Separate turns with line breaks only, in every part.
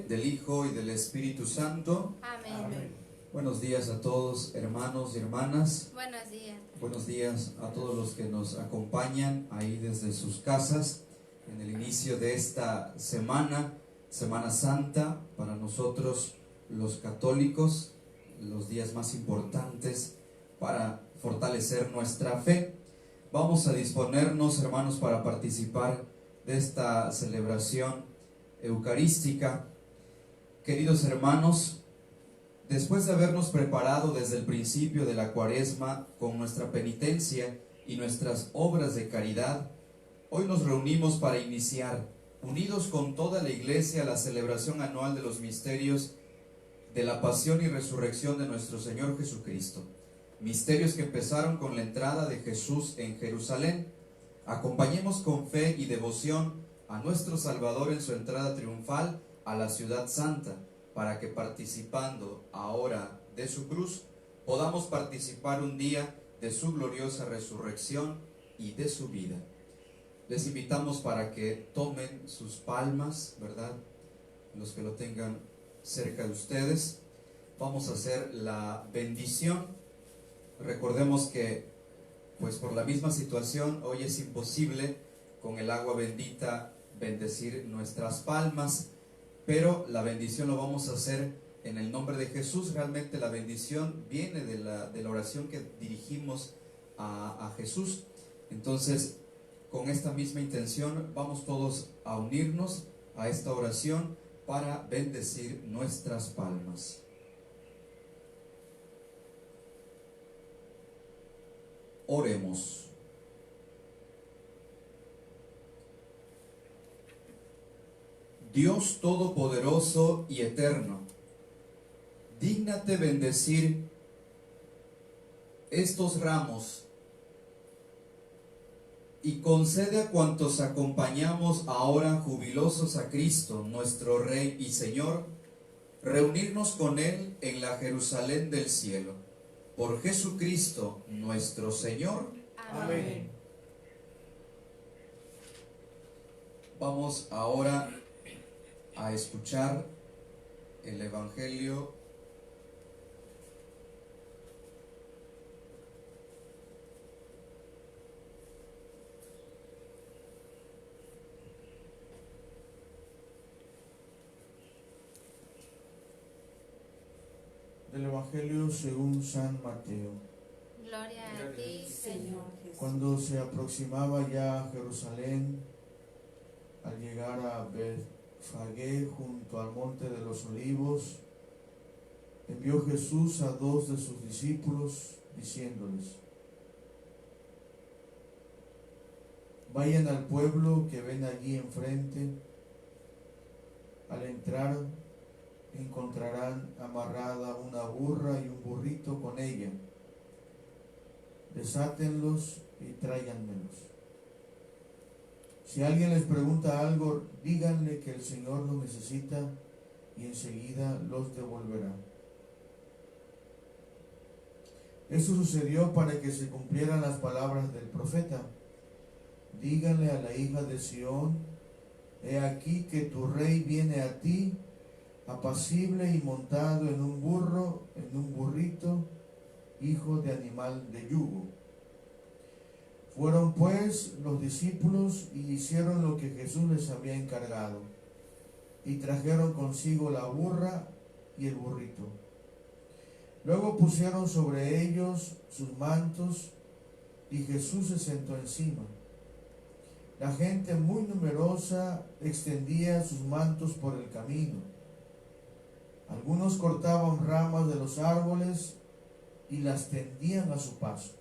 Padre, del Hijo y del Espíritu Santo.
Amén.
Amén.
Buenos días a todos, hermanos y hermanas.
Buenos días.
Buenos días a todos los que nos acompañan ahí desde sus casas en el inicio de esta semana, Semana Santa, para nosotros los católicos, los días más importantes para fortalecer nuestra fe. Vamos a disponernos, hermanos, para participar de esta celebración eucarística. Queridos hermanos, después de habernos preparado desde el principio de la Cuaresma con nuestra penitencia y nuestras obras de caridad, hoy nos reunimos para iniciar, unidos con toda la Iglesia, la celebración anual de los misterios de la pasión y resurrección de nuestro Señor Jesucristo. Misterios que empezaron con la entrada de Jesús en Jerusalén. Acompañemos con fe y devoción a nuestro Salvador en su entrada triunfal a la ciudad santa, para que participando ahora de su cruz, podamos participar un día de su gloriosa resurrección y de su vida. Les invitamos para que tomen sus palmas, ¿verdad? Los que lo tengan cerca de ustedes. Vamos a hacer la bendición. Recordemos que, pues por la misma situación, hoy es imposible con el agua bendita bendecir nuestras palmas, pero la bendición lo vamos a hacer en el nombre de Jesús. Realmente la bendición viene de la oración que dirigimos a Jesús. Entonces, con esta misma intención, vamos todos a unirnos a esta oración para bendecir nuestras palmas. Oremos. Dios todopoderoso y eterno, dígnate bendecir estos ramos y concede a cuantos acompañamos ahora jubilosos a Cristo, nuestro Rey y Señor, reunirnos con Él en la Jerusalén del cielo. Por Jesucristo nuestro Señor.
Amén.
Vamos ahora a escuchar el Evangelio
Del Evangelio según San Mateo.
Gloria a ti, Señor Jesús.
Cuando se aproximaba ya a Jerusalén, al llegar a Betfagé junto al monte de los Olivos, envió Jesús a 2 de sus discípulos, diciéndoles: vayan al pueblo que ven allí enfrente. Al entrar encontrarán amarrada una burra y un burrito con ella. Desátenlos y tráiganmelos. Si alguien les pregunta algo, díganle que el Señor los necesita y enseguida los devolverá. Esto sucedió para que se cumplieran las palabras del profeta: díganle a la hija de Sión, he aquí que tu rey viene a ti, apacible y montado en un burro, en un burrito, hijo de animal de yugo. Fueron pues los discípulos y hicieron lo que Jesús les había encargado, y trajeron consigo la burra y el burrito. Luego pusieron sobre ellos sus mantos, y Jesús se sentó encima. La gente muy numerosa extendía sus mantos por el camino. Algunos cortaban ramas de los árboles y las tendían a su paso.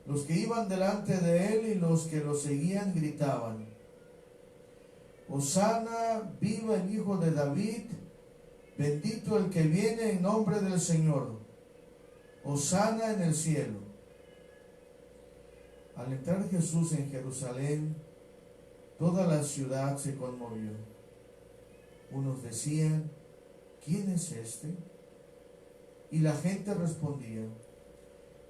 Los que iban delante de él y los que lo seguían gritaban: Hosana, viva el Hijo de David, bendito el que viene en nombre del Señor, Hosana en el cielo. Al entrar Jesús en Jerusalén, toda la ciudad se conmovió. Unos decían: ¿quién es este? Y la gente respondía: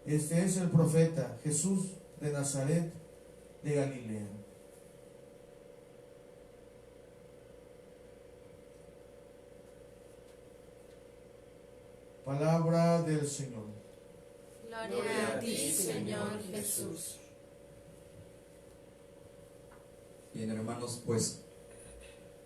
este es el profeta Jesús de Nazaret de Galilea. Palabra del Señor.
Gloria a ti, Señor Jesús.
Bien, hermanos, pues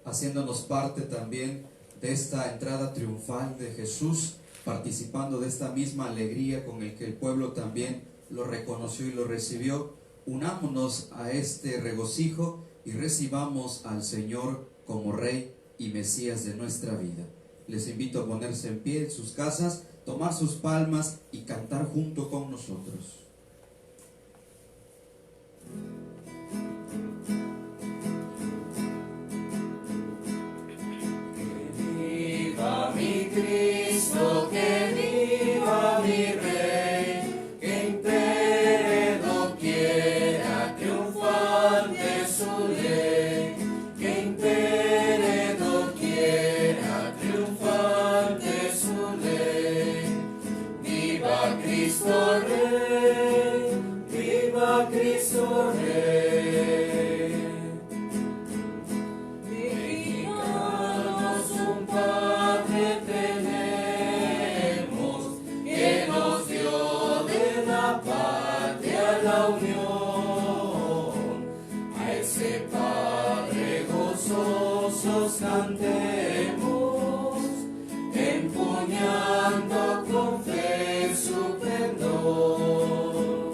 haciéndonos parte también de esta entrada triunfal de Jesús, participando de esta misma alegría con el que el pueblo también lo reconoció y lo recibió, unámonos a este regocijo y recibamos al Señor como Rey y Mesías de nuestra vida. Les invito a ponerse en pie en sus casas, tomar sus palmas y cantar junto con nosotros.
Cristo, que viva mi Rey, que impere doquiera triunfante su ley, que impere doquiera triunfante su ley. Viva Cristo Rey, viva Cristo Rey. Mexicanos un Padre tenemos, que nos dio de la patria la unión. A ese Padre gozosos cantemos, empuñando con fe su pendón.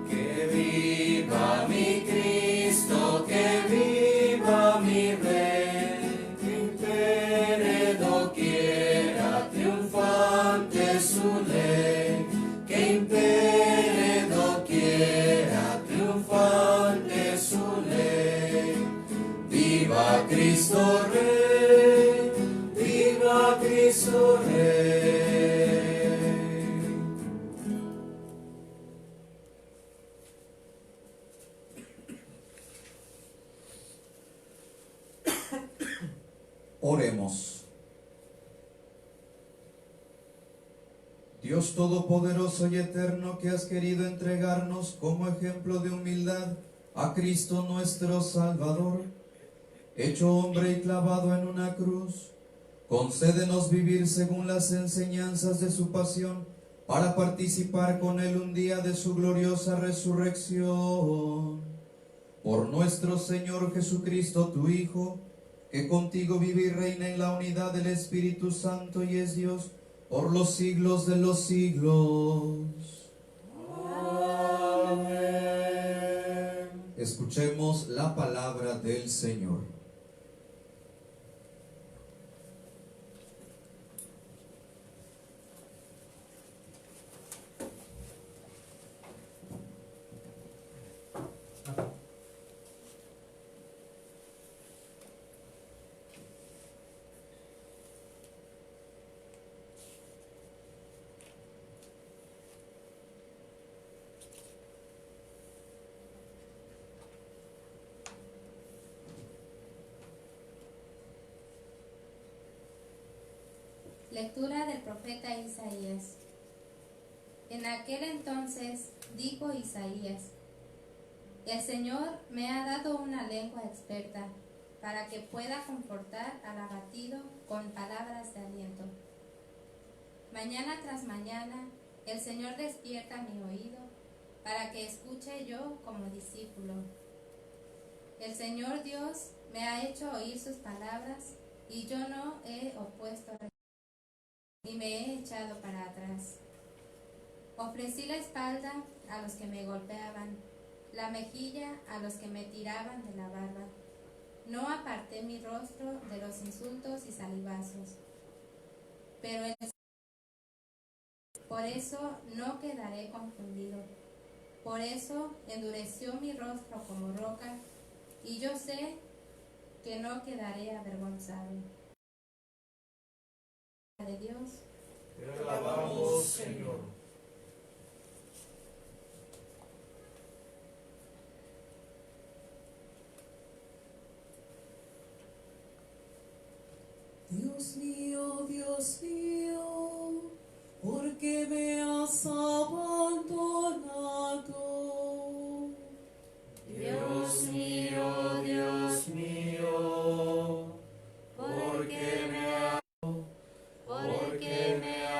Que viva mi Cristo, que viva mi Rey, que impere doquiera triunfante su ley, que impere doquiera triunfante su ley. Viva Cristo Rey, viva Cristo Rey.
Oremos. Dios Todopoderoso y Eterno, que has querido entregarnos como ejemplo de humildad a Cristo nuestro Salvador, hecho hombre y clavado en una cruz, concédenos vivir según las enseñanzas de su pasión, para participar con Él un día de su gloriosa resurrección. Por nuestro Señor Jesucristo, tu Hijo, que contigo vive y reina en la unidad del Espíritu Santo y es Dios por los siglos de los siglos.
Amén.
Escuchemos la palabra del Señor.
Lectura del profeta Isaías. En aquel entonces dijo Isaías: El Señor me ha dado una lengua experta, para que pueda confortar al abatido con palabras de aliento. Mañana tras mañana, el Señor despierta mi oído, para que escuche yo como discípulo. El Señor Dios me ha hecho oír sus palabras, y yo no he opuesto ni me he echado para atrás. Ofrecí la espalda a los que me golpeaban, la mejilla a los que me tiraban de la barba. No aparté mi rostro de los insultos y salivazos. Pero por eso no quedaré confundido. Por eso endureció mi rostro como roca, y yo sé que no quedaré avergonzado. De Dios.
Te alabamos, Señor.
Dios mío, ¿por qué me has abandonado?
Dios mío, ¿por qué me has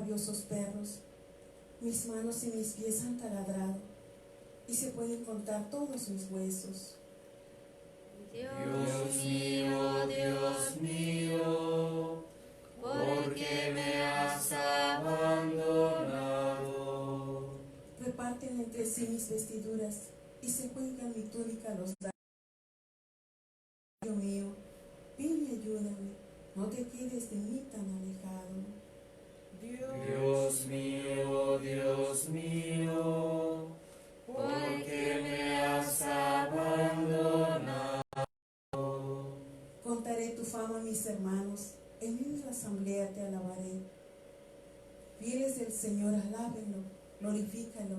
rabiosos perros. Mis manos y mis pies han taladrado, y se pueden contar todos mis huesos.
Dios mío, ¿por qué me has abandonado?
Reparten entre sí mis vestiduras, y se cuelgan mi túnica a los brazos. Dios mío, ven y ayúdame, no te quedes de mí tan alejado.
Dios mío, ¿por qué me has abandonado?
Contaré tu fama a mis hermanos, en medio de la asamblea te alabaré. Fieles del Señor, alábenlo, glorifícalo,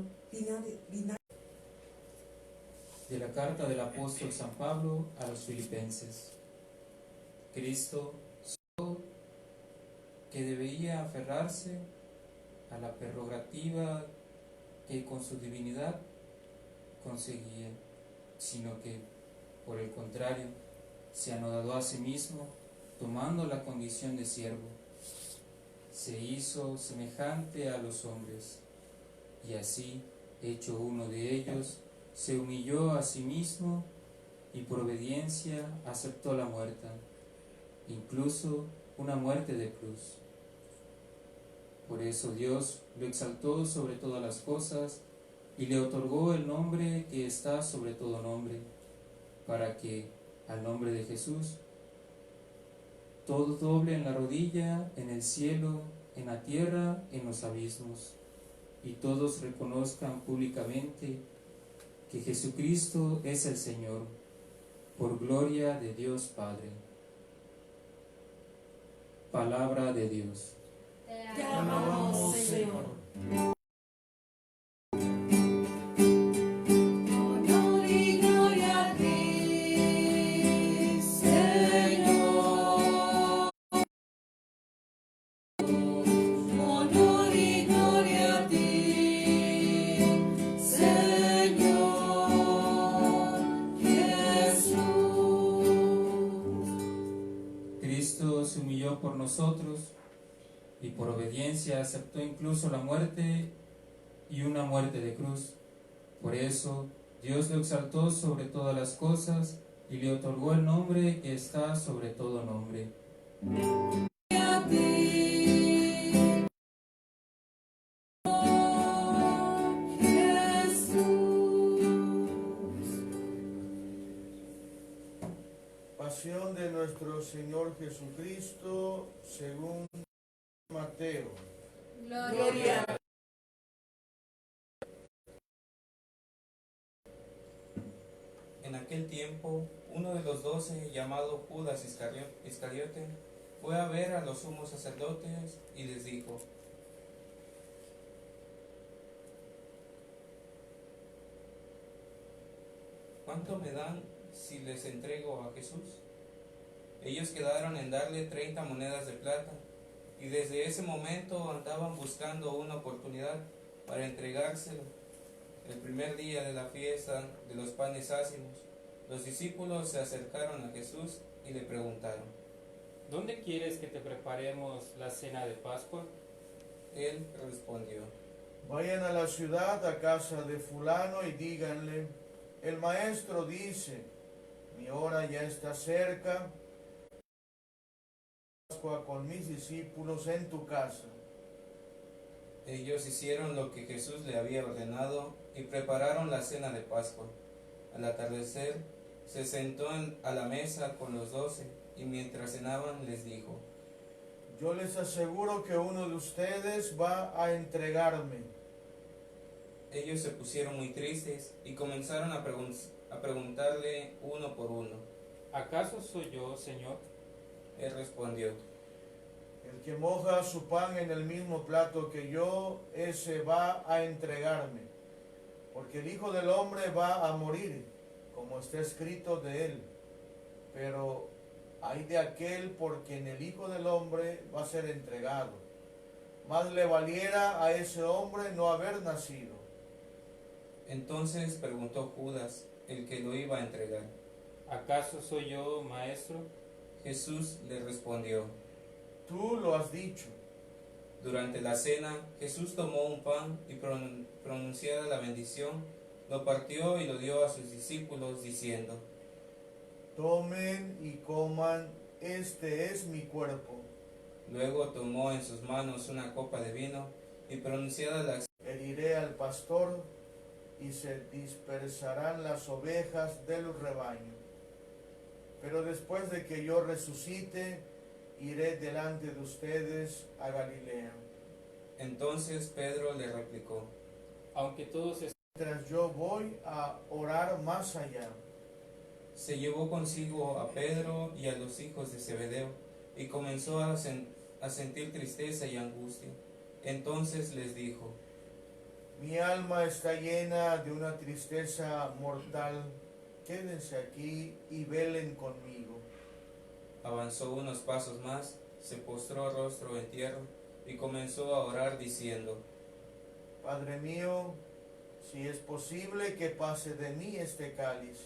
De la carta del apóstol San Pablo a los Filipenses. Cristo supo que debía aferrarse a la prerrogativa que con su divinidad conseguía, sino que, por el contrario, se anodadó a sí mismo, tomando la condición de siervo. Se hizo semejante a los hombres, y así, hecho uno de ellos, se humilló a sí mismo y por obediencia aceptó la muerte, incluso una muerte de cruz. Por eso Dios lo exaltó sobre todas las cosas y le otorgó el nombre que está sobre todo nombre, para que, al nombre de Jesús, todo doble en la rodilla, en el cielo, en la tierra, en los abismos, y todos reconozcan públicamente que Jesucristo es el Señor, por gloria de Dios Padre. Palabra de Dios.
Te amamos, Señor. Honor y gloria a ti, Señor. Honor y gloria a ti, Señor Jesús.
Cristo se humilló por nosotros y por obediencia aceptó incluso la muerte y una muerte de cruz. Por eso Dios lo exaltó sobre todas las cosas y le otorgó el nombre que está sobre todo nombre.
A ti, Jesús.
Pasión de nuestro Señor Jesucristo según Mateo.
Gloria.
En aquel tiempo, uno de los 12, llamado Judas Iscariote, fue a ver a los sumos sacerdotes y les dijo: ¿cuánto me dan si les entrego a Jesús? Ellos quedaron en darle 30 monedas de plata, y desde ese momento andaban buscando una oportunidad para entregárselo. El primer día de la fiesta de los panes ácimos, los discípulos se acercaron a Jesús y le preguntaron:
¿Dónde quieres que te preparemos la cena de Pascua?
Él respondió:
Vayan a la ciudad, a casa de fulano, y díganle: el maestro dice, mi hora ya está cerca, Pascua con mis discípulos en tu casa.
Ellos hicieron lo que Jesús le había ordenado y prepararon la cena de Pascua. Al atardecer, se sentó a la mesa con los 12 y mientras cenaban les dijo:
Yo les aseguro que uno de ustedes va a entregarme.
Ellos se pusieron muy tristes y comenzaron a preguntarle uno por uno.
¿Acaso soy yo, Señor?
Él respondió:
El que moja su pan en el mismo plato que yo, ese va a entregarme. Porque el Hijo del Hombre va a morir, como está escrito de él. Pero hay de aquel por quien el Hijo del Hombre va a ser entregado. Más le valiera a ese hombre no haber nacido.
Entonces preguntó Judas, el que lo iba a entregar.
¿Acaso soy yo, Maestro?
Jesús le respondió:
Tú lo has dicho.
Durante la cena, Jesús tomó un pan y pronunciada la bendición, lo partió y lo dio a sus discípulos, diciendo:
Tomen y coman, este es mi cuerpo.
Luego tomó en sus manos una copa de vino y pronunciada la
Heriré al pastor y se dispersarán las ovejas del rebaño. Pero después de que yo resucite, iré delante de ustedes a Galilea.
Entonces Pedro le replicó:
Aunque todos
Mientras yo voy a orar más allá.
Se llevó consigo a Pedro y a los hijos de Zebedeo y comenzó a sentir tristeza y angustia. Entonces les dijo:
Mi alma está llena de una tristeza mortal. Quédense aquí y velen conmigo.
Avanzó unos pasos más, se postró rostro en tierra y comenzó a orar diciendo:
Padre mío, si es posible que pase de mí este cáliz,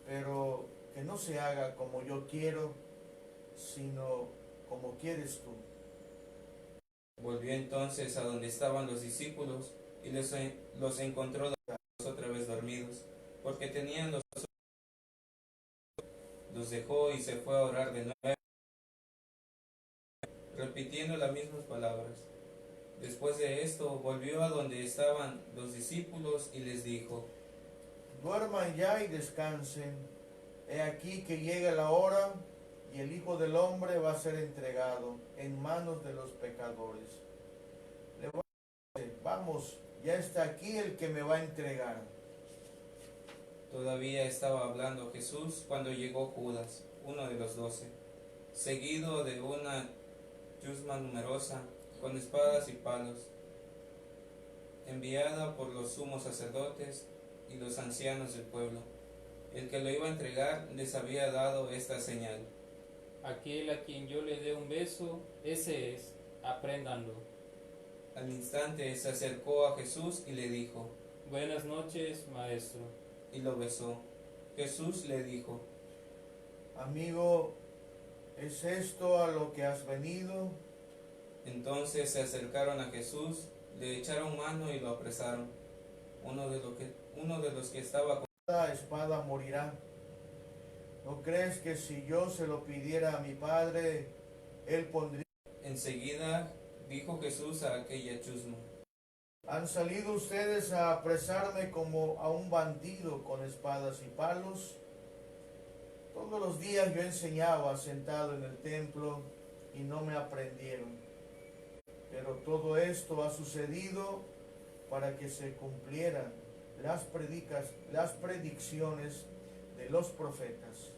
pero que no se haga como yo quiero, sino como quieres tú.
Volvió entonces a donde estaban los discípulos y los encontró otra vez dormidos, porque tenían los ojos. Los dejó y se fue a orar de nuevo, repitiendo las mismas palabras. Después de esto volvió a donde estaban los discípulos y les dijo:
Duerman ya y descansen. He aquí que llega la hora y el Hijo del Hombre va a ser entregado en manos de los pecadores. Levántense, vamos, ya está aquí el que me va a entregar.
Todavía estaba hablando Jesús cuando llegó Judas, uno de los 12, seguido de una chusma numerosa, con espadas y palos, enviada por los sumos sacerdotes y los ancianos del pueblo. El que lo iba a entregar les había dado esta señal:
aquel a quien yo le dé un beso, ese es, apréndanlo.
Al instante se acercó a Jesús y le dijo:
Buenas noches, maestro.
Y lo besó. Jesús le dijo:
Amigo, ¿es esto a lo que has venido?
Entonces se acercaron a Jesús, le echaron mano y lo apresaron. Uno de los que estaba con
La espada morirá. ¿No crees que si yo se lo pidiera a mi Padre, Él pondría?
Enseguida dijo Jesús a aquella chusma:
¿Han salido ustedes a apresarme como a un bandido con espadas y palos? Todos los días yo enseñaba sentado en el templo y no me aprendieron. Pero todo esto ha sucedido para que se cumplieran las predicciones de los profetas.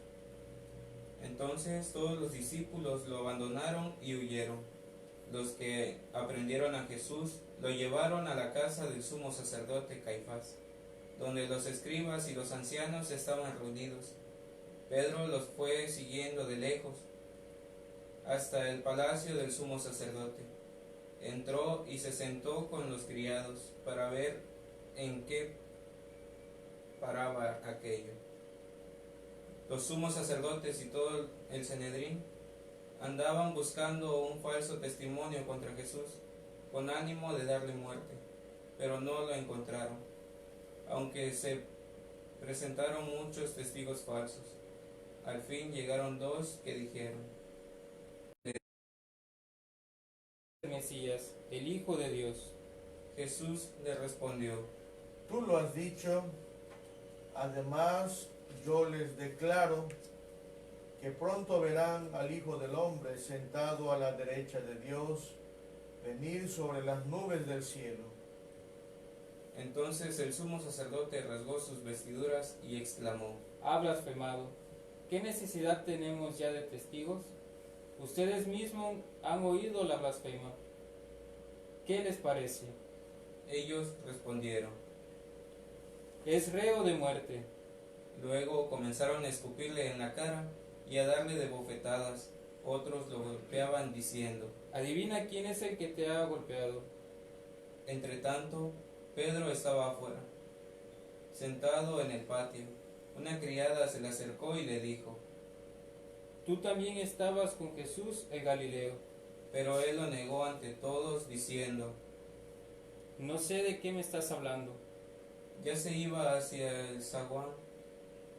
Entonces todos los discípulos lo abandonaron y huyeron. Los que aprendieron a Jesús lo llevaron a la casa del sumo sacerdote Caifás, donde los escribas y los ancianos estaban reunidos. Pedro los fue siguiendo de lejos hasta el palacio del sumo sacerdote. Entró y se sentó con los criados para ver en qué paraba aquello. Los sumos sacerdotes y todo el Sanedrín andaban buscando un falso testimonio contra Jesús, con ánimo de darle muerte, pero no lo encontraron, aunque se presentaron muchos testigos falsos. Al fin llegaron 2 que dijeron:
Mesías, el Hijo de Dios.
Jesús le respondió:
Tú lo has dicho. Además, yo les declaro que pronto verán al Hijo del Hombre sentado a la derecha de Dios, venir sobre las nubes del cielo.
Entonces el sumo sacerdote rasgó sus vestiduras y exclamó:
Ha blasfemado. ¿Qué necesidad tenemos ya de testigos? Ustedes mismos han oído la blasfema. ¿Qué les parece?
Ellos respondieron:
Es reo de muerte.
Luego comenzaron a escupirle en la cara y a darle de bofetadas. Otros lo golpeaban diciendo:
Adivina quién es el que te ha golpeado.
Entretanto, Pedro estaba afuera, sentado en el patio. Una criada se le acercó y le dijo:
Tú también estabas con Jesús el Galileo.
Pero él lo negó ante todos, diciendo,
No sé de qué me estás hablando.
ya se iba hacia el zaguán,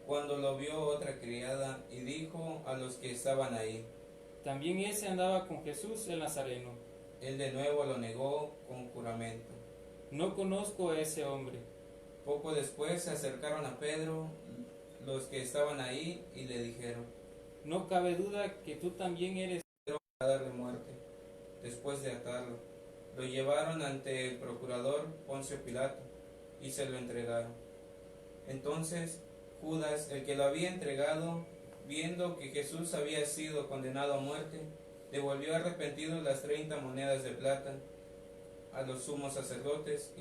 cuando lo vio otra criada, y dijo a los que estaban ahí.
También ese andaba con Jesús el Nazareno.
Él de nuevo lo negó con juramento.
No conozco a ese hombre.
Poco después se acercaron a Pedro los que estaban ahí y le dijeron,
No cabe duda que tú también eres.
a darle muerte. Después de atarlo, lo llevaron ante el procurador Poncio Pilato y se lo entregaron. Entonces Judas, el que lo había entregado, viendo que Jesús había sido condenado a muerte, devolvió arrepentido las 30 monedas de plata a los sumos sacerdotes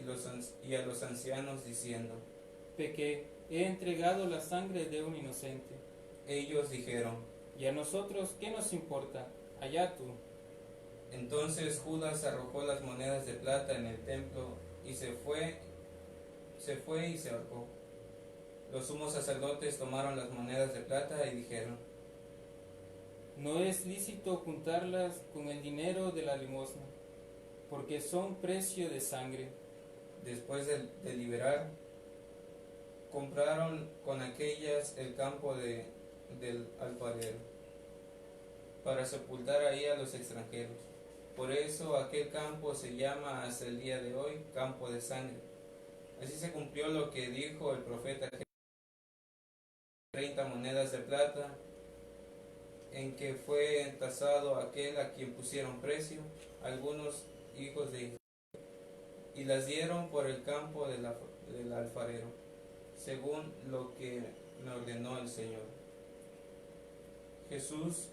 y a los ancianos, diciendo,
Pequé, he entregado la sangre de un inocente.
ellos dijeron.
¿Y a nosotros qué nos importa? Allá tú.
Entonces Judas arrojó las monedas de plata en el templo y se fue y se ahorcó. Los sumos sacerdotes tomaron las monedas de plata y dijeron,
No es lícito juntarlas con el dinero de la limosna, porque son precio de sangre.
después de deliberar, compraron con aquellas el campo del alfarero, para sepultar ahí a los extranjeros. Por eso aquel campo se llama hasta el día de hoy campo de sangre. Así se cumplió lo que dijo el profeta: 30 monedas de plata, en que fue tasado aquel a quien pusieron precio, algunos hijos de Israel, y las dieron por el campo del alfarero, según lo que me ordenó el Señor. Jesús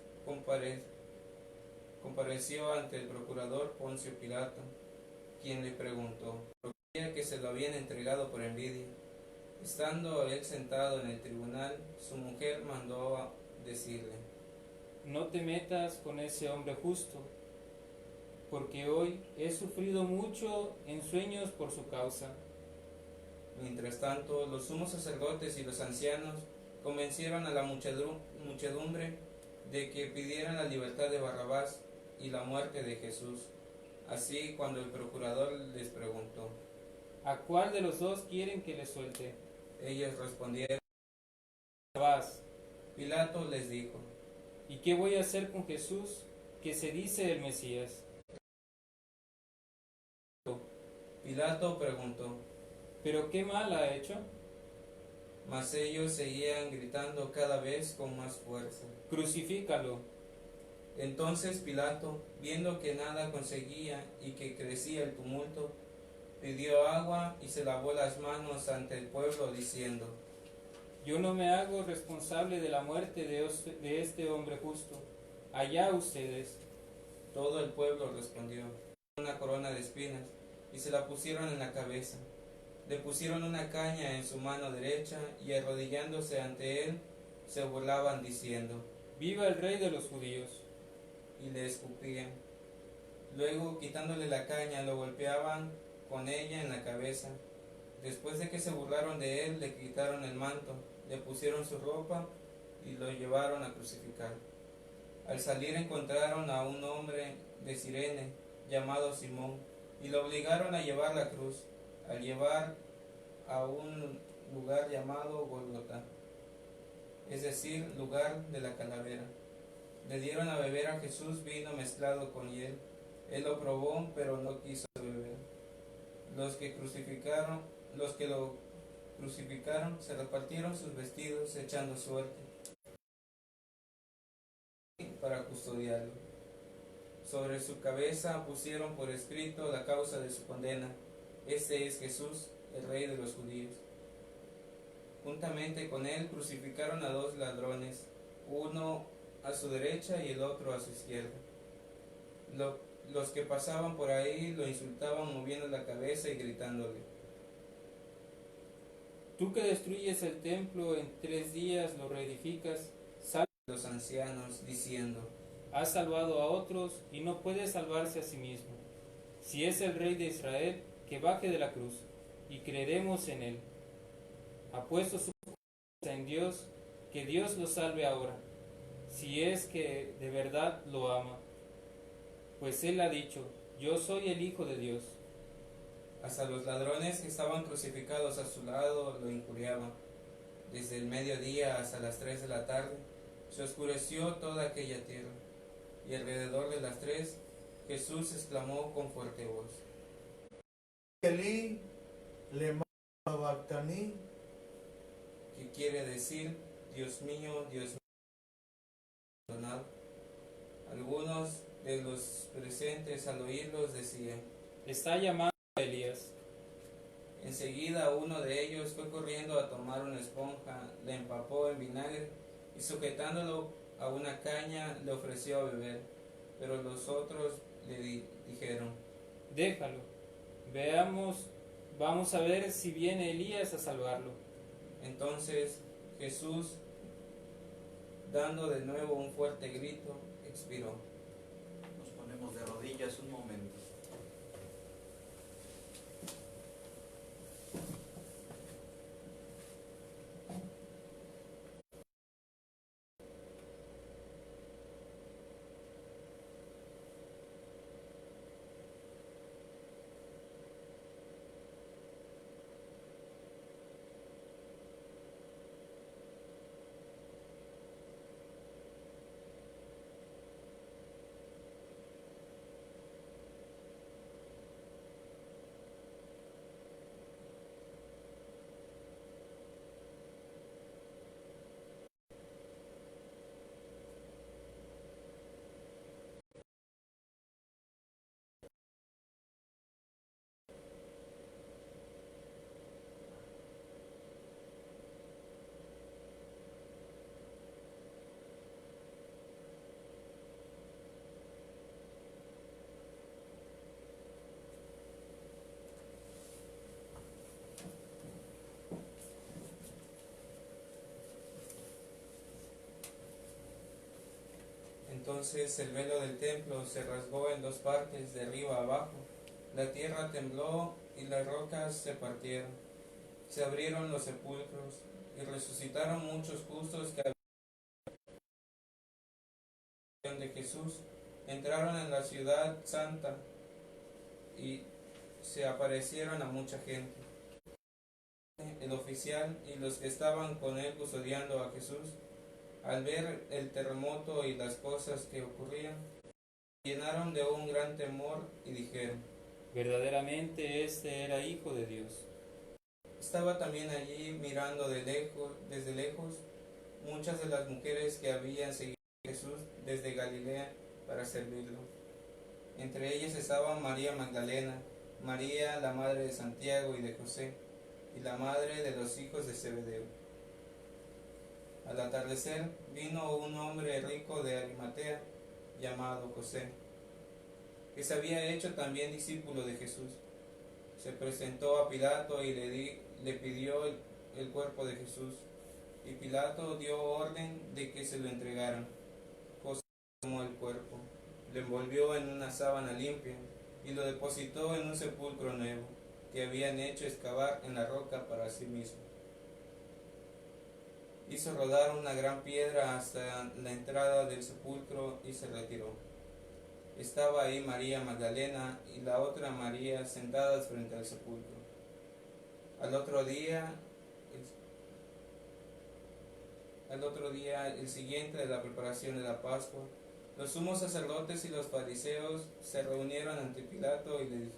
compareció ante el procurador Poncio Pilato, quien le preguntó, ¿creía que se lo habían entregado por envidia? Estando él sentado en el tribunal, su mujer mandó a decirle,
No te metas con ese hombre justo, porque hoy he sufrido mucho en sueños por su causa.
Mientras tanto, los sumos sacerdotes y los ancianos convencieron a la muchedumbre de que pidieran la libertad de Barrabás y la muerte de Jesús. Así, cuando el procurador les preguntó,
¿A cuál de los dos quieren que le suelte?
ellos respondieron.
Vas.
Pilato les dijo,
¿Y qué voy a hacer con Jesús, que se dice el Mesías?
Pilato preguntó,
¿Pero qué mal ha hecho?
mas ellos seguían gritando cada vez con más fuerza.
Crucifícalo.
Entonces Pilato, viendo que nada conseguía y que crecía el tumulto, pidió agua y se lavó las manos ante el pueblo, diciendo,
Yo no me hago responsable de la muerte de este hombre justo. Allá ustedes.
todo el pueblo respondió, una corona de espinas, y se la pusieron en la cabeza. Le pusieron una caña en su mano derecha, y arrodillándose ante él, se burlaban diciendo,
¡Viva el rey de los judíos!
y le escupían. Luego, quitándole la caña, lo golpeaban con ella en la cabeza. Después de que se burlaron de él, le quitaron el manto, le pusieron su ropa y lo llevaron a crucificar. Al salir encontraron a un hombre de Cirene, llamado Simón, y lo obligaron a llevar la cruz, al llevar a un lugar llamado Golgota, es decir, lugar de la calavera. Le dieron a beber a Jesús vino mezclado con hiel. Él lo probó, pero no quiso beber. Los que lo crucificaron se repartieron sus vestidos echando suerte para custodiarlo. Sobre su cabeza pusieron por escrito la causa de su condena. Este es Jesús, el Rey de los judíos. Juntamente con él crucificaron a 2 ladrones, uno a su derecha y el otro a su izquierda. Los que pasaban por ahí lo insultaban moviendo la cabeza y gritándole,
Tú que destruyes el templo, en 3 días lo reedificas, salva.
los ancianos, diciendo,
Ha salvado a otros y no puede salvarse a sí mismo. Si es el rey de Israel, que baje de la cruz, y creeremos en él. Ha puesto su confianza en Dios, que Dios lo salve ahora, si es que de verdad lo ama. pues él ha dicho, yo soy el Hijo de Dios.
Hasta los ladrones que estaban crucificados a su lado lo injuriaban. Desde el mediodía hasta las 3 de la tarde se oscureció toda aquella tierra, y alrededor de las 3 Jesús exclamó con fuerte voz:
Elí, lema sabactani,
que quiere decir, Dios mío, perdonad. Algunos de los presentes al oírlos decían:
Está llamando a Elías.
Enseguida uno de ellos fue corriendo a tomar una esponja, la empapó en vinagre y sujetándolo a una caña le ofreció a beber. Pero los otros le dijeron:
Déjalo. Vamos a ver si viene Elías a salvarlo.
Entonces Jesús, dando de nuevo un fuerte grito, expiró.
Nos ponemos de rodillas un momento.
Entonces el velo del templo se rasgó en dos partes, de arriba a abajo. La tierra tembló y las rocas se partieron. Se abrieron los sepulcros y resucitaron muchos justos que habían de Jesús. Entraron en la ciudad santa y se aparecieron a mucha gente. El oficial y los que estaban con él custodiando a Jesús, al ver el terremoto y las cosas que ocurrían, se llenaron de un gran temor y dijeron:
Verdaderamente este era Hijo de Dios.
Estaba también allí mirando desde lejos, muchas de las mujeres que habían seguido a Jesús desde Galilea para servirlo. Entre ellas estaban María Magdalena, María la madre de Santiago y de José, y la madre de los hijos de Zebedeo. Al atardecer vino un hombre rico de Arimatea, llamado José, que se había hecho también discípulo de Jesús. Se presentó a Pilato y le pidió el cuerpo de Jesús, y Pilato dio orden de que se lo entregaran. José tomó el cuerpo, lo envolvió en una sábana limpia y lo depositó en un sepulcro nuevo que habían hecho excavar en la roca para sí mismo. Hizo rodar una gran piedra hasta la entrada del sepulcro y se retiró. Estaba ahí María Magdalena y la otra María sentadas frente al sepulcro. Al otro día, el siguiente de la preparación de la Pascua, los sumos sacerdotes y los fariseos se reunieron ante Pilato y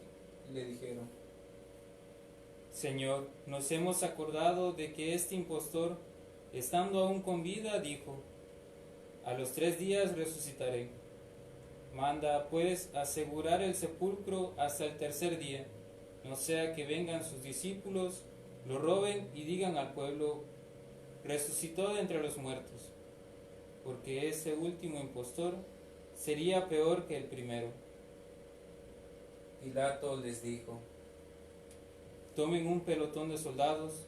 le dijeron:
Señor, nos hemos acordado de que este impostor, estando aún con vida, dijo: a los 3 días resucitaré. Manda, pues, asegurar el sepulcro hasta el tercer día, no sea que vengan sus discípulos, lo roben y digan al pueblo: resucitó de entre los muertos, porque ese último impostor sería peor que el primero.
Pilato les dijo:
Tomen un pelotón de soldados,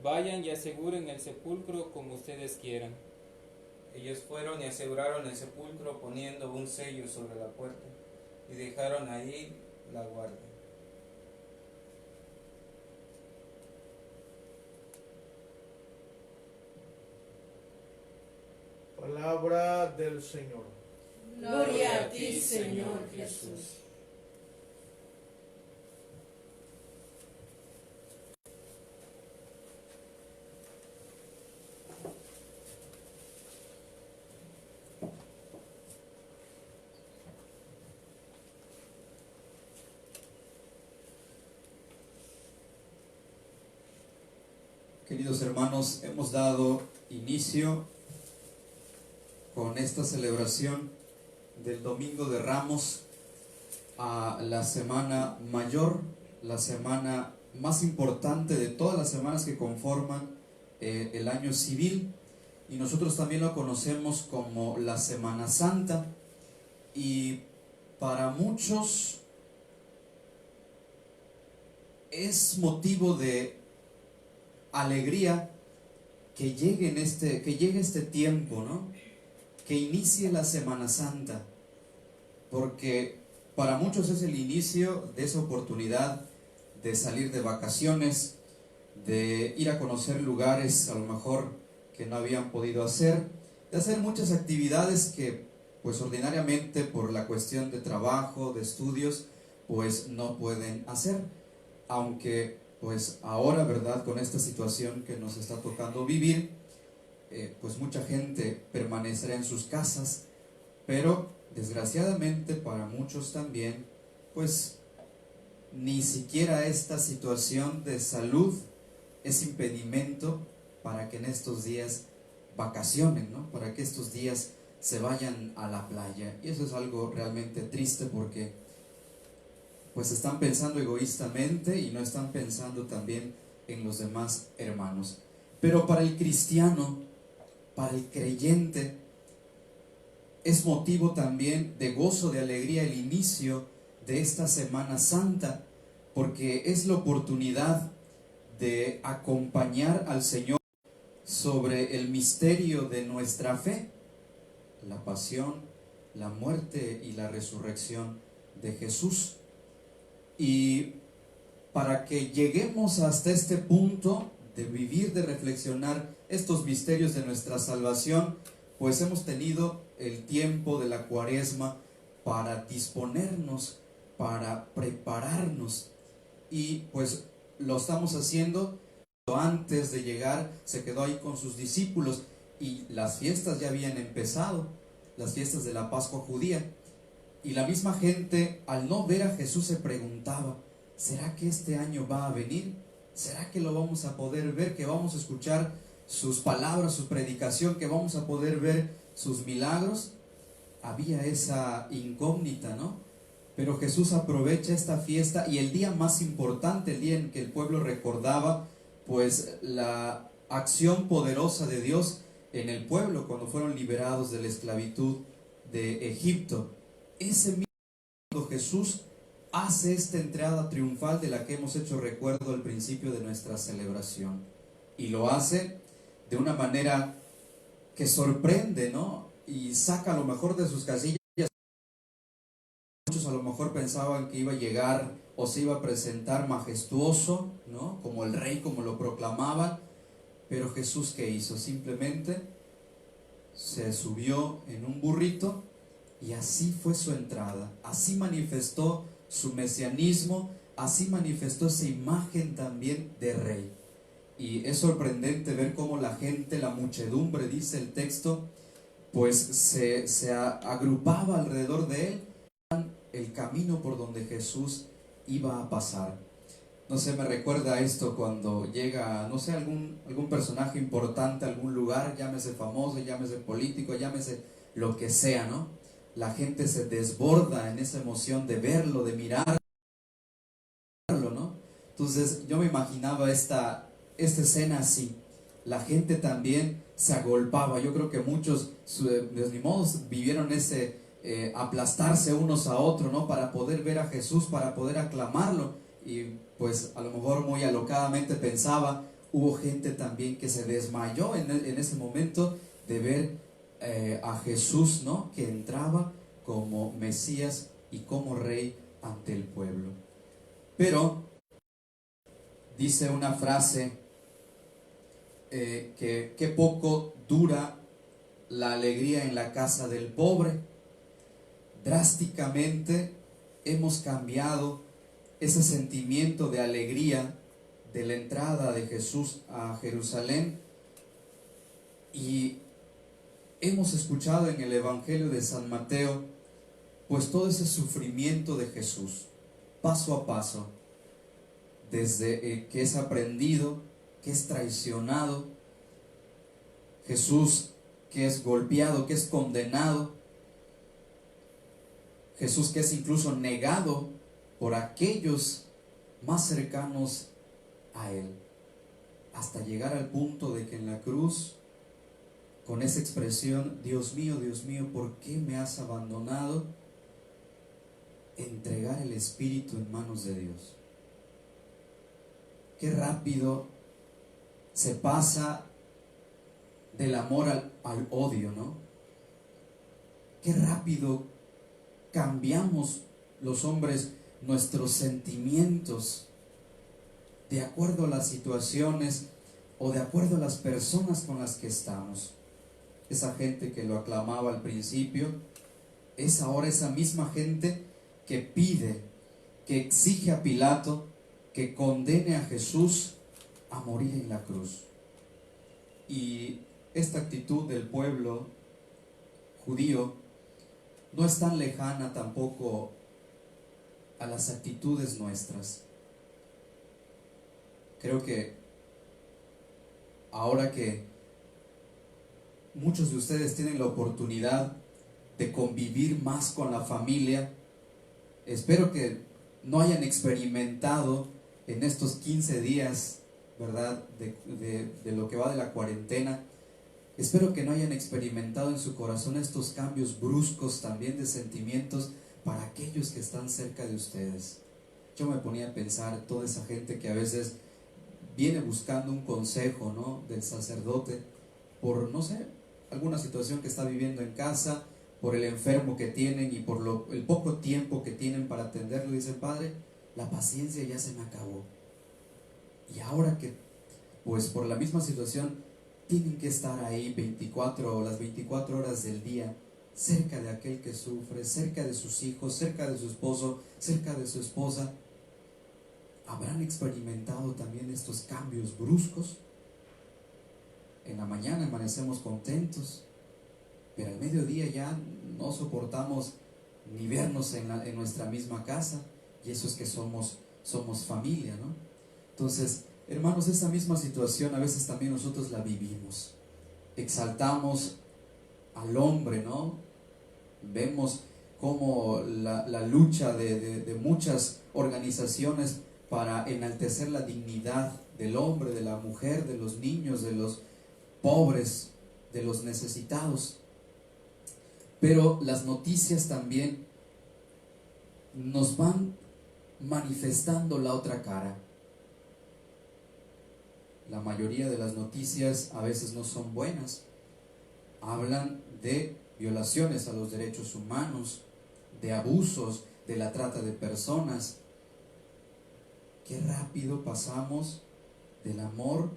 vayan y aseguren el sepulcro como ustedes quieran.
Ellos fueron y aseguraron el sepulcro poniendo un sello sobre la puerta y dejaron ahí la guardia.
Palabra del Señor.
Gloria a ti, Señor Jesús.
Queridos hermanos, hemos dado inicio con esta celebración del Domingo de Ramos a la Semana Mayor, la semana más importante de todas las semanas que conforman el año civil, y nosotros también lo conocemos como la Semana Santa. Y para muchos es motivo de alegría que llegue este tiempo, ¿no? Que inicie la Semana Santa, porque para muchos es el inicio de esa oportunidad de salir de vacaciones, de ir a conocer lugares a lo mejor que no habían podido hacer, de hacer muchas actividades que pues ordinariamente por la cuestión de trabajo, de estudios, pues no pueden hacer, aunque pues ahora, ¿verdad?, con esta situación que nos está tocando vivir, pues mucha gente permanecerá en sus casas, pero desgraciadamente para muchos también, pues ni siquiera esta situación de salud es impedimento para que en estos días vacacionen, ¿no? Para que estos días se vayan a la playa. Y eso es algo realmente triste, porque pues están pensando egoístamente y no están pensando también en los demás hermanos. Pero para el cristiano, para el creyente, es motivo también de gozo, de alegría el inicio de esta Semana Santa, porque es la oportunidad de acompañar al Señor sobre el misterio de nuestra fe, la pasión, la muerte y la resurrección de Jesús. Y para que lleguemos hasta este punto de vivir, de reflexionar estos misterios de nuestra salvación, pues hemos tenido el tiempo de la Cuaresma para disponernos, para prepararnos, y pues lo estamos haciendo. Antes de llegar se quedó ahí con sus discípulos y las fiestas ya habían empezado, las fiestas de la Pascua judía, y la misma gente al no ver a Jesús se preguntaba: ¿será que este año va a venir? ¿Será que lo vamos a poder ver, que vamos a escuchar sus palabras, su predicación, que vamos a poder ver sus milagros? Había esa incógnita, ¿no? Pero Jesús aprovecha esta fiesta y el día más importante, el día en que el pueblo recordaba pues la acción poderosa de Dios en el pueblo cuando fueron liberados de la esclavitud de Egipto. Ese mismo cuando Jesús hace esta entrada triunfal de la que hemos hecho recuerdo al principio de nuestra celebración, y lo hace de una manera que sorprende, ¿no? Y saca lo mejor de sus casillas. Muchos a lo mejor pensaban que iba a llegar o se iba a presentar majestuoso, ¿no? Como el rey, como lo proclamaban. Pero Jesús, ¿qué hizo? Simplemente se subió en un burrito y así fue su entrada. Así manifestó su mesianismo, así manifestó esa imagen también de rey. Y es sorprendente ver cómo la gente, la muchedumbre, dice el texto, pues se agrupaba alrededor de él, el camino por donde Jesús iba a pasar. No sé, me recuerda esto cuando llega, no sé, algún personaje importante a algún lugar, llámese famoso, llámese político, llámese lo que sea, ¿no? La gente se desborda en esa emoción de verlo, de mirarlo, ¿no? Entonces yo me imaginaba esta escena así. La gente también se agolpaba. Yo creo que muchos, de mi modo, vivieron ese aplastarse unos a otros, ¿no? Para poder ver a Jesús, para poder aclamarlo. Y pues a lo mejor muy alocadamente pensaba, hubo gente también que se desmayó en ese momento de ver a Jesús, ¿no? Que entraba como Mesías y como Rey ante el pueblo. Pero dice una frase que poco dura la alegría en la casa del pobre. drásticamente hemos cambiado ese sentimiento de alegría de la entrada de Jesús a Jerusalén, y hemos escuchado en el Evangelio de San Mateo pues todo ese sufrimiento de Jesús, paso a paso, desde que es aprendido, que es traicionado, Jesús que es golpeado, que es condenado, Jesús que es incluso negado por aquellos más cercanos a Él, hasta llegar al punto de que en la cruz, con esa expresión, Dios mío, ¿por qué me has abandonado?, entregar el Espíritu en manos de Dios. Qué rápido se pasa del amor al odio, ¿no? Qué rápido cambiamos los hombres nuestros sentimientos de acuerdo a las situaciones o de acuerdo a las personas con las que estamos. Esa gente que lo aclamaba al principio es ahora esa misma gente que pide, que exige a Pilato que condene a Jesús a morir en la cruz. Y esta actitud del pueblo judío no es tan lejana tampoco a las actitudes nuestras. Creo que ahora que muchos de ustedes tienen la oportunidad de convivir más con la familia, espero que no hayan experimentado en estos 15 días, ¿verdad?, de lo que va de la cuarentena, espero que no hayan experimentado en su corazón estos cambios bruscos también de sentimientos para aquellos que están cerca de ustedes. Yo me ponía a pensar toda esa gente que a veces viene buscando un consejo, ¿no?, del sacerdote por, no sé, alguna situación que está viviendo en casa, por el enfermo que tienen y por el poco tiempo que tienen para atenderlo. Dicen: Padre, la paciencia ya se me acabó. Y ahora que, pues por la misma situación, tienen que estar ahí las 24 horas del día, cerca de aquel que sufre, cerca de sus hijos, cerca de su esposo, cerca de su esposa. ¿Habrán experimentado también estos cambios bruscos? En la mañana amanecemos contentos, pero al mediodía ya no soportamos ni vernos en nuestra misma casa, y eso es que somos familia, ¿no? Entonces, hermanos, esta misma situación a veces también nosotros la vivimos. Exaltamos al hombre, ¿no? Vemos cómo la lucha de muchas organizaciones para enaltecer la dignidad del hombre, de la mujer, de los niños, de los pobres, de los necesitados. Pero las noticias también nos van manifestando la otra cara. La mayoría de las noticias a veces no son buenas. Hablan de violaciones a los derechos humanos, de abusos, de la trata de personas. Qué rápido pasamos del amor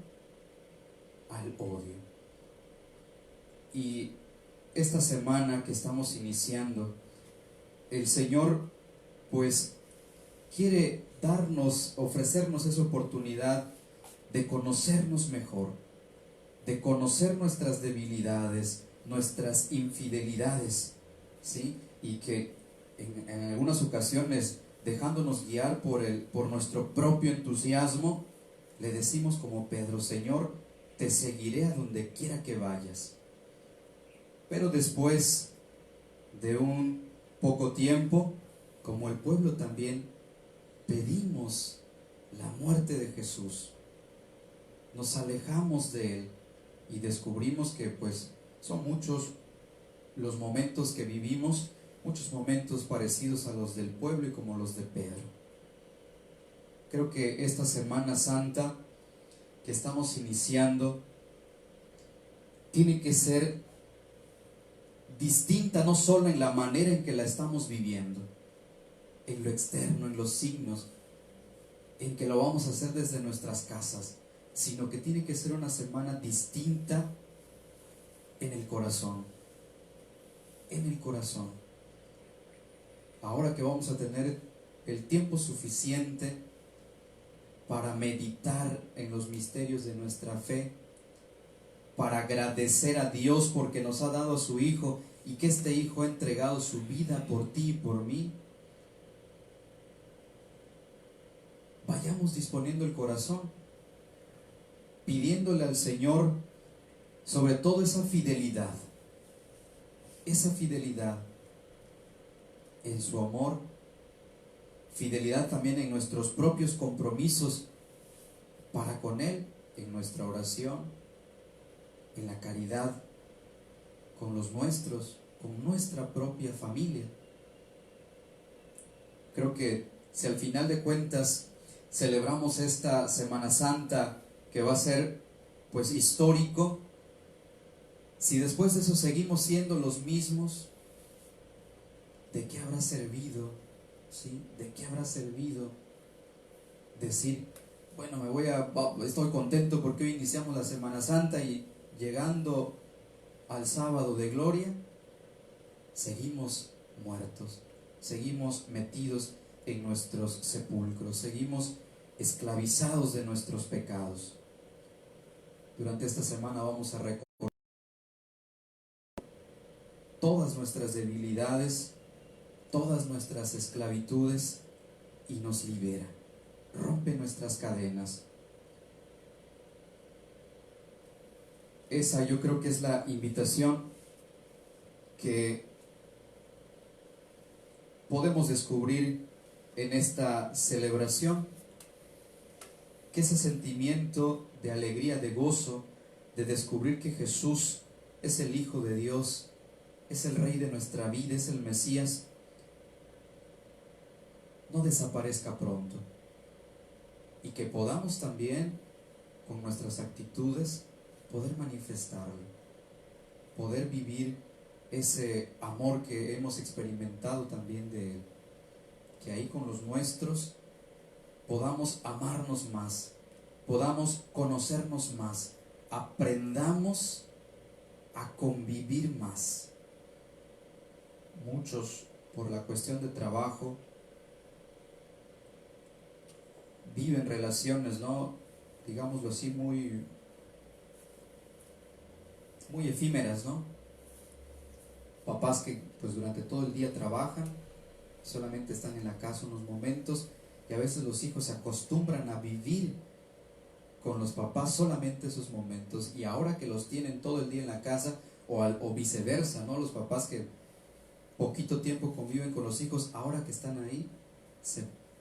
al odio. Y esta semana que estamos iniciando, el Señor pues quiere ofrecernos esa oportunidad de conocernos mejor, de conocer nuestras debilidades, nuestras infidelidades, ¿sí? Y que en algunas ocasiones, dejándonos guiar por nuestro propio entusiasmo, le decimos como Pedro: Señor, te seguiré a donde quiera que vayas. Pero después de un poco tiempo, como el pueblo también, pedimos la muerte de Jesús. Nos alejamos de Él y descubrimos que pues son muchos los momentos que vivimos, muchos momentos parecidos a los del pueblo y como los de Pedro. Creo que esta Semana Santa que estamos iniciando tiene que ser distinta, no solo en la manera en que la estamos viviendo, en lo externo, en los signos, en que lo vamos a hacer desde nuestras casas, sino que tiene que ser una semana distinta en el corazón. En el corazón. ahora que vamos a tener el tiempo suficiente para meditar en los misterios de nuestra fe, para agradecer a Dios porque nos ha dado a su Hijo y que este Hijo ha entregado su vida por ti y por mí, vayamos disponiendo el corazón, pidiéndole al Señor sobre todo esa fidelidad en su amor, fidelidad también en nuestros propios compromisos para con Él, en nuestra oración, en la caridad con los nuestros, con nuestra propia familia. Creo que si al final de cuentas celebramos esta Semana Santa, que va a ser pues histórico, si después de eso seguimos siendo los mismos, ¿de qué habrá servido? ¿Sí? ¿De qué habrá servido decir, bueno, estoy contento porque hoy iniciamos la Semana Santa y llegando al sábado de gloria, seguimos muertos, seguimos metidos en nuestros sepulcros, seguimos esclavizados de nuestros pecados? Durante esta semana vamos a recordar todas nuestras debilidades, todas nuestras esclavitudes y nos libera, rompe nuestras cadenas. Esa yo creo que es la invitación que podemos descubrir en esta celebración, que ese sentimiento de alegría, de gozo, de descubrir que Jesús es el Hijo de Dios, es el Rey de nuestra vida, es el Mesías, no desaparezca pronto, y que podamos también con nuestras actitudes poder manifestarlo, poder vivir ese amor que hemos experimentado también de Él, que ahí con los nuestros podamos amarnos más, podamos conocernos más, aprendamos a convivir más. Muchos, por la cuestión de trabajo, viven relaciones, ¿no? Digámoslo así, muy efímeras, ¿no? Papás que pues durante todo el día trabajan, solamente están en la casa unos momentos, y a veces los hijos se acostumbran a vivir con los papás solamente esos momentos, y ahora que los tienen todo el día en la casa, o viceversa, ¿no? Los papás que poquito tiempo conviven con los hijos, ahora que están ahí,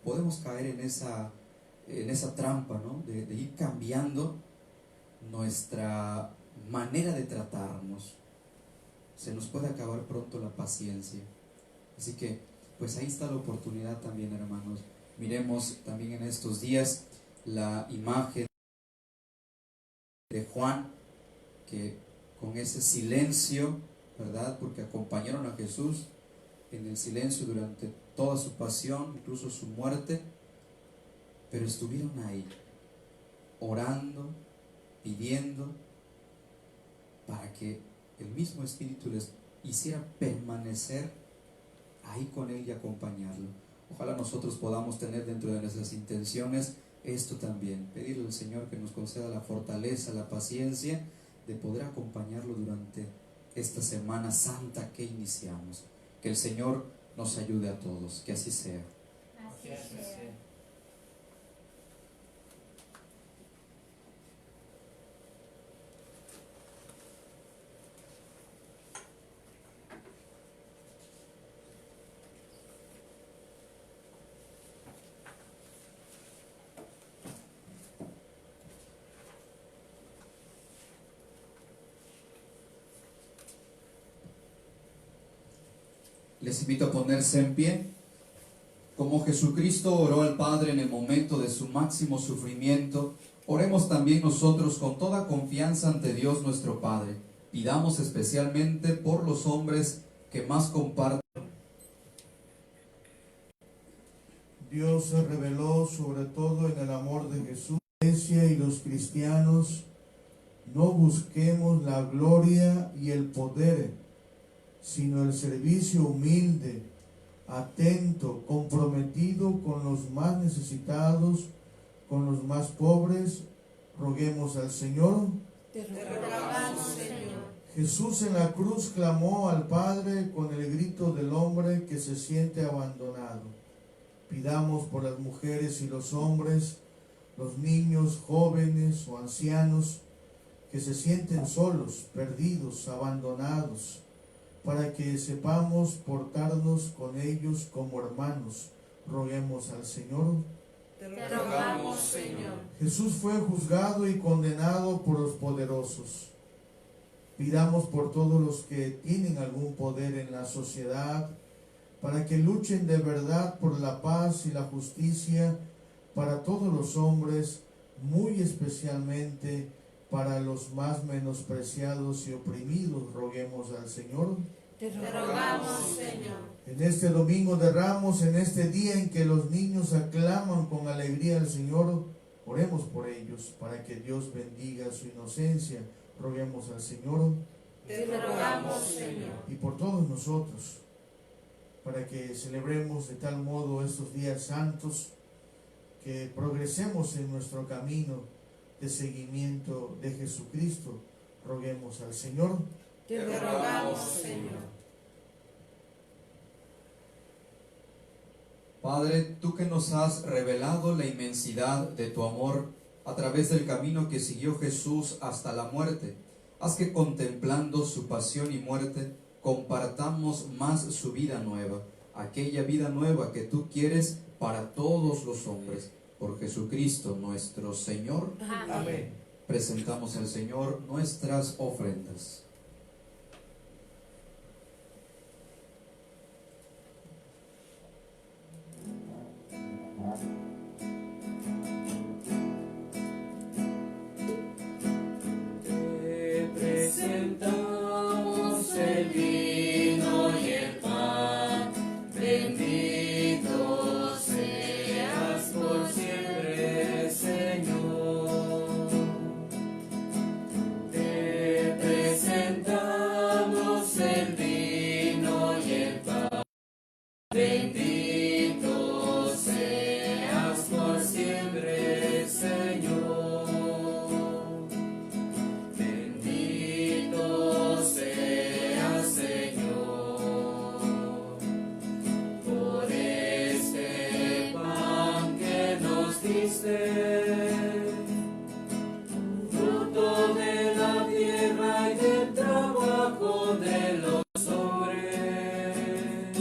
podemos caer en esa trampa, ¿no? De ir cambiando nuestra manera de tratarnos. Se nos puede acabar pronto la paciencia. Así que, pues ahí está la oportunidad también, hermanos. Miremos también en estos días la imagen de Juan, que con ese silencio, ¿verdad? Porque acompañaron a Jesús en el silencio durante toda su pasión, incluso su muerte, pero estuvieron ahí, orando, pidiendo, para que el mismo Espíritu les hiciera permanecer ahí con Él y acompañarlo. Ojalá nosotros podamos tener dentro de nuestras intenciones esto también, pedirle al Señor que nos conceda la fortaleza, la paciencia de poder acompañarlo durante esta Semana Santa que iniciamos. Que el Señor nos ayude a todos, que así sea.
Así sea.
Les invito a ponerse en pie. Como Jesucristo oró al Padre en el momento de su máximo sufrimiento, oremos también nosotros con toda confianza ante Dios nuestro Padre. Pidamos especialmente por los hombres que más comparten.
Dios se reveló sobre todo en el amor de Jesús. La Iglesia y los cristianos no busquemos la gloria y el poder, sino el servicio humilde, atento, comprometido con los más necesitados, con los más pobres. Roguemos al Señor.
Te rogamos, Señor.
Jesús en la cruz clamó al Padre con el grito del hombre que se siente abandonado. Pidamos por las mujeres y los hombres, los niños, jóvenes o ancianos que se sienten solos, perdidos, abandonados, para que sepamos portarnos con ellos como hermanos. Roguemos al Señor.
Te rogamos, Señor.
Jesús fue juzgado y condenado por los poderosos. Pidamos por todos los que tienen algún poder en la sociedad, para que luchen de verdad por la paz y la justicia para todos los hombres, muy especialmente para los más menospreciados y oprimidos. Roguemos al Señor.
Te rogamos, Señor.
En este domingo de Ramos, en este día en que los niños aclaman con alegría al Señor, oremos por ellos, para que Dios bendiga su inocencia. Roguemos al Señor.
Te rogamos, Señor.
Y por todos nosotros, para que celebremos de tal modo estos días santos, que progresemos en nuestro camino de seguimiento de Jesucristo. Roguemos al Señor.
Te rogamos, Señor.
Padre, tú que nos has revelado la inmensidad de tu amor a través del camino que siguió Jesús hasta la muerte, haz que contemplando su pasión y muerte, compartamos más su vida nueva, aquella vida nueva que tú quieres para todos los hombres. Por Jesucristo nuestro Señor.
Amén.
Presentamos al Señor nuestras ofrendas.
Te presentamos el vino y el pan. Bendito seas por siempre, Señor. Te presentamos el vino y el pan. Bendito seas por siempre, Señor. Bendito seas, Señor, por este pan que nos diste, fruto de la tierra y del trabajo de los hombres.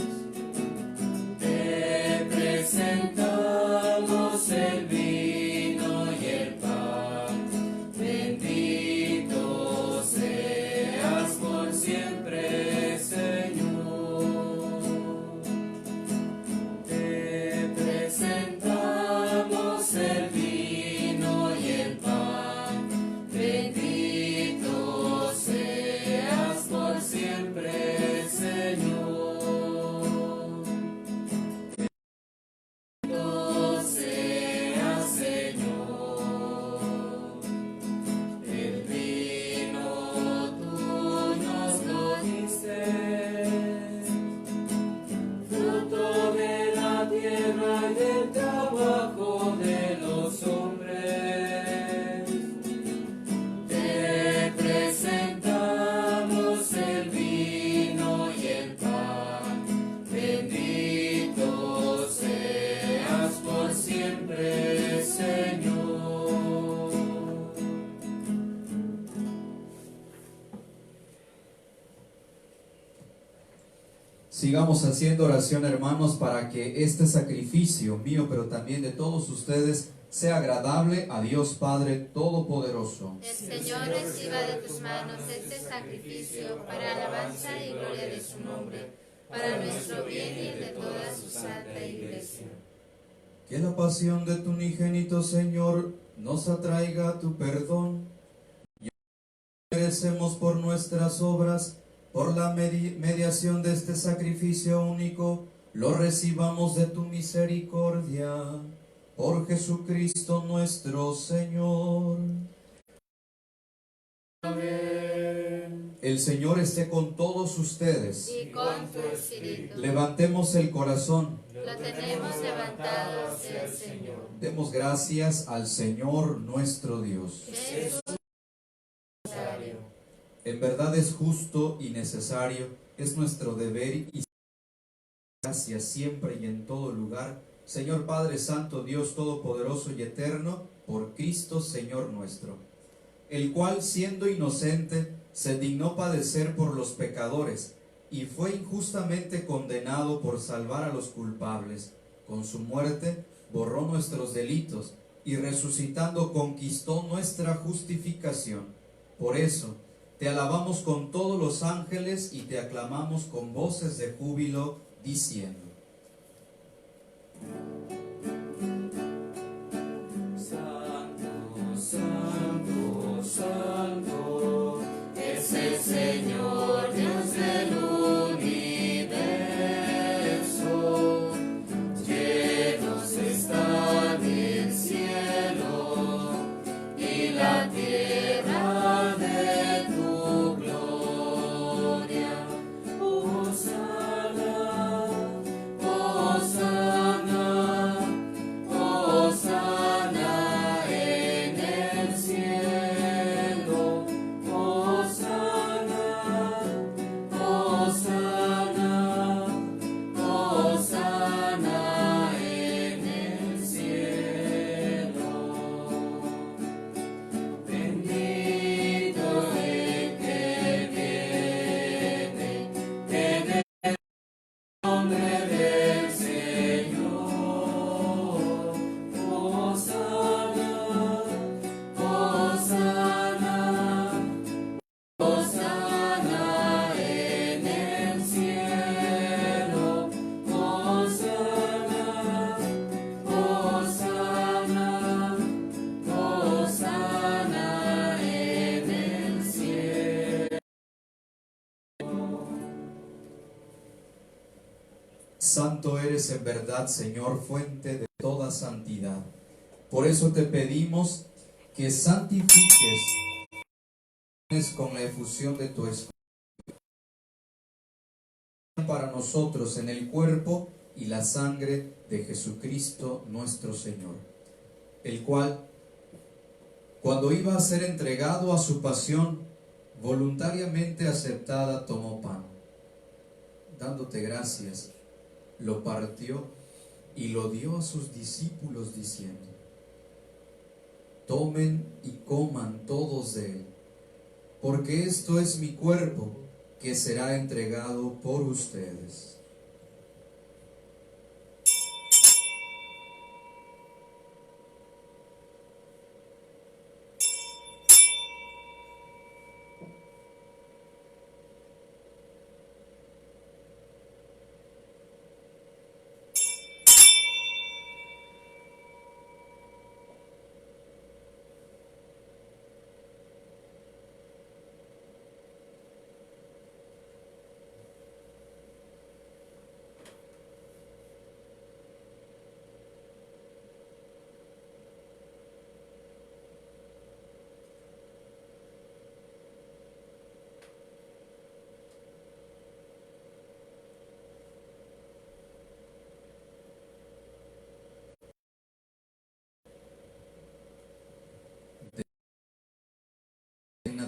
Te presentamos el vino y el pan. Bendito seas por siempre, Señor. Te presentamos el vino y el pan. Bendito seas por siempre, Señor. Bendito seas, Señor. El vino tú nos lo diste, fruto de la tierra y del trabajo de los hombres. Te presentamos el vino y el pan. Bendito seas por siempre, Señor.
Sigamos haciendo oración, hermanos, para que este sacrificio mío, pero también de todos ustedes, sea agradable a Dios Padre Todopoderoso.
El Señor reciba de tus manos este sacrificio para alabanza y gloria de su nombre, para nuestro bien y el de toda su santa iglesia.
Que la pasión de tu unigénito Señor nos atraiga a tu perdón. Y merecemos por nuestras obras, por la mediación de este sacrificio único, lo recibamos de tu misericordia. Por Jesucristo nuestro Señor.
Amén.
El Señor esté con todos ustedes.
y con tu espíritu.
Levantemos el corazón.
Lo tenemos levantado hacia el Señor.
Demos gracias al Señor nuestro Dios.
Es
Necesario.
En verdad es justo y necesario, es nuestro deber y gracias siempre y en todo lugar, Señor Padre Santo, Dios Todopoderoso y Eterno, por Cristo Señor nuestro, el cual, siendo inocente, se dignó padecer por los pecadores y fue injustamente condenado por salvar a los culpables. Con su muerte borró nuestros delitos y resucitando conquistó nuestra justificación. Por eso, te alabamos con todos los ángeles y te aclamamos con voces de júbilo, diciendo:
Santo, santo, santo, es el Señor Dios del universo. Llenos están el cielo y la tierra de tu gloria. Hosana, Hosana, Hosana en el cielo. Hosana, Hosana, Hosana en el cielo. Bendito el que viene en el nombre del Señor. Hosana, Hosana, Hosana en el cielo. Hosana, Hosana, Hosana en el cielo.
Santo eres en verdad, Señor, fuente de toda santidad. Por eso te pedimos que santifiques con la efusión de tu Espíritu para nosotros en el cuerpo y la sangre de Jesucristo nuestro Señor, el cual, cuando iba a ser entregado a su pasión, voluntariamente aceptada, tomó pan. Dándote gracias, lo partió y lo dio a sus discípulos diciendo: tomen y coman todos de él, porque esto es mi cuerpo que será entregado por ustedes.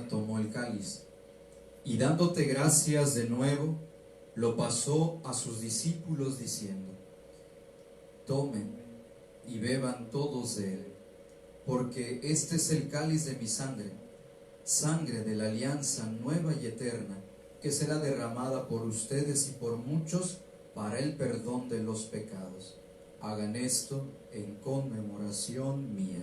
Tomó el cáliz y dándote gracias de nuevo, lo pasó a sus discípulos diciendo: tomen y beban todos de él, porque este es el cáliz de mi sangre, sangre de la alianza nueva y eterna, que será derramada por ustedes y por muchos para el perdón de los pecados. Hagan esto en conmemoración mía.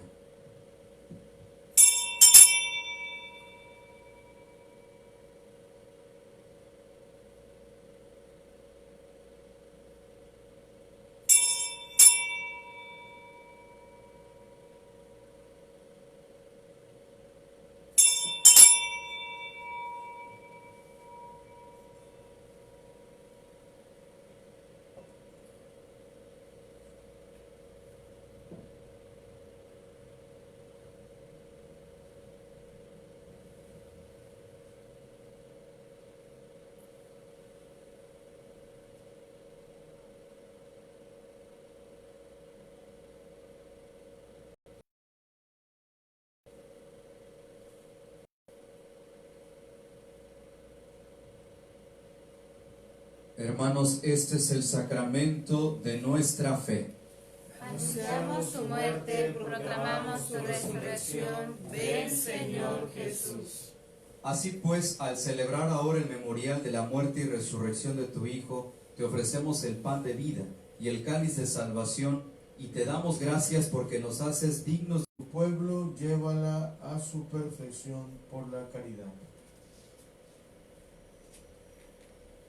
Hermanos, este es el sacramento de nuestra fe.
Anunciamos su muerte, proclamamos su resurrección. Ven, Señor Jesús.
Así pues, al celebrar ahora el memorial de la muerte y resurrección de tu Hijo, te ofrecemos el pan de vida y el cáliz de salvación, y te damos gracias porque nos haces dignos.
Tu pueblo, llévala a su perfección por la caridad.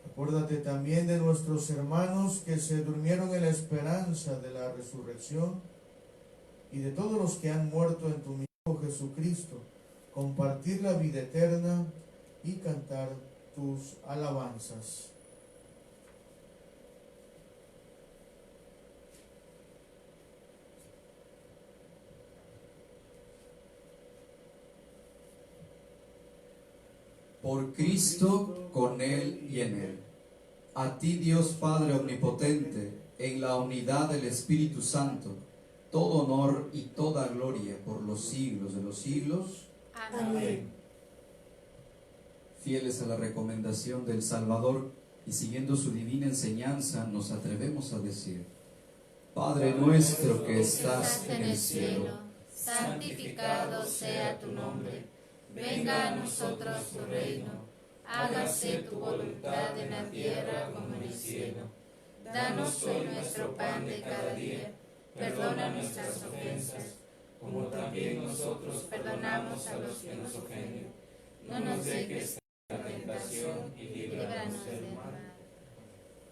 Acuérdate también de nuestros hermanos que se durmieron en la esperanza de la resurrección y de todos los que han muerto en tu Hijo Jesucristo, compartir la vida eterna y cantar tus alabanzas.
Por Cristo, con Él y en Él. A ti, Dios Padre Omnipotente, en la unidad del Espíritu Santo, todo honor y toda gloria por los siglos de los siglos.
Amén.
Fieles a la recomendación del Salvador y siguiendo su divina enseñanza, nos atrevemos a decir: Padre nuestro que estás en el cielo,
santificado sea tu nombre. Venga a nosotros tu reino. Hágase tu voluntad en la tierra como en el cielo. Danos hoy nuestro pan de cada día. Perdona nuestras ofensas, como también nosotros perdonamos a los que nos ofenden. No nos dejes caer en la tentación y líbranos del mal.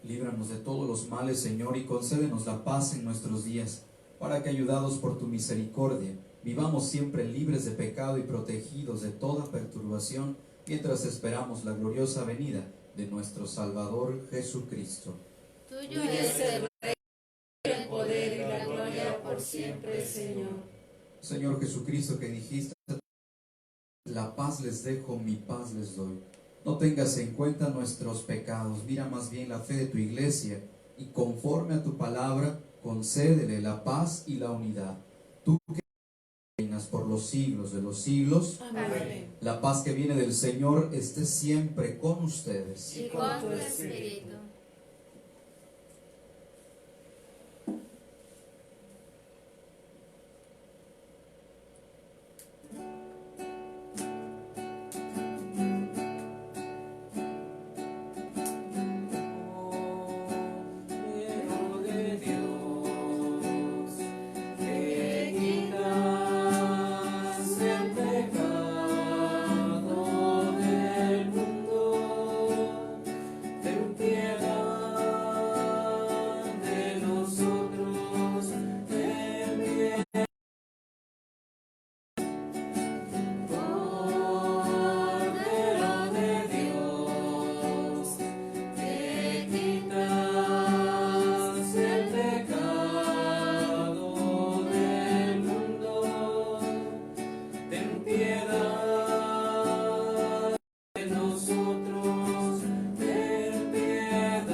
líbranos de todos los males, Señor, y concédenos la paz en nuestros días, para que, ayudados por tu misericordia, vivamos siempre libres de pecado y protegidos de toda perturbación, mientras esperamos la gloriosa venida de nuestro Salvador Jesucristo.
Tuyo es el reino, el poder y la gloria por siempre, Señor.
Señor Jesucristo, que dijiste: la paz les dejo, mi paz les doy. No tengas en cuenta nuestros pecados, mira más bien la fe de tu iglesia, y conforme a tu palabra, concédele la paz y la unidad. Tú que reinas por los siglos de los siglos,
Amén.
la paz que viene del Señor esté siempre con ustedes.
Y con tu espíritu.
Cordero de Dios, que quitas el pecado del mundo, ten piedad de nosotros, ten piedad. Cordero de Dios, que quitas el pecado del mundo, ten piedad de nosotros, ten piedad.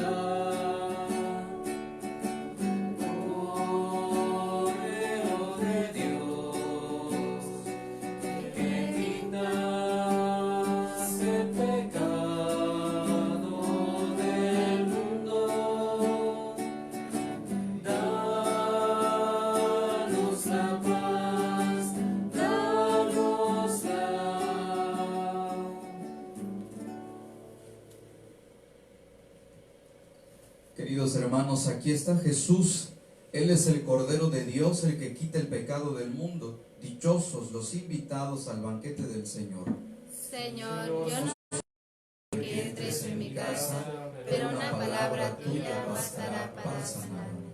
Cordero de Dios, que quitas el pecado del mundo, danos la paz, danosla.
Queridos hermanos, aquí está Jesús. Él es el Cordero de Dios, el que quita el pecado del mundo. Dichosos los invitados al banquete del Señor.
Señor, yo no sé que entres en mi casa, pero una palabra tuya bastará para sanarme.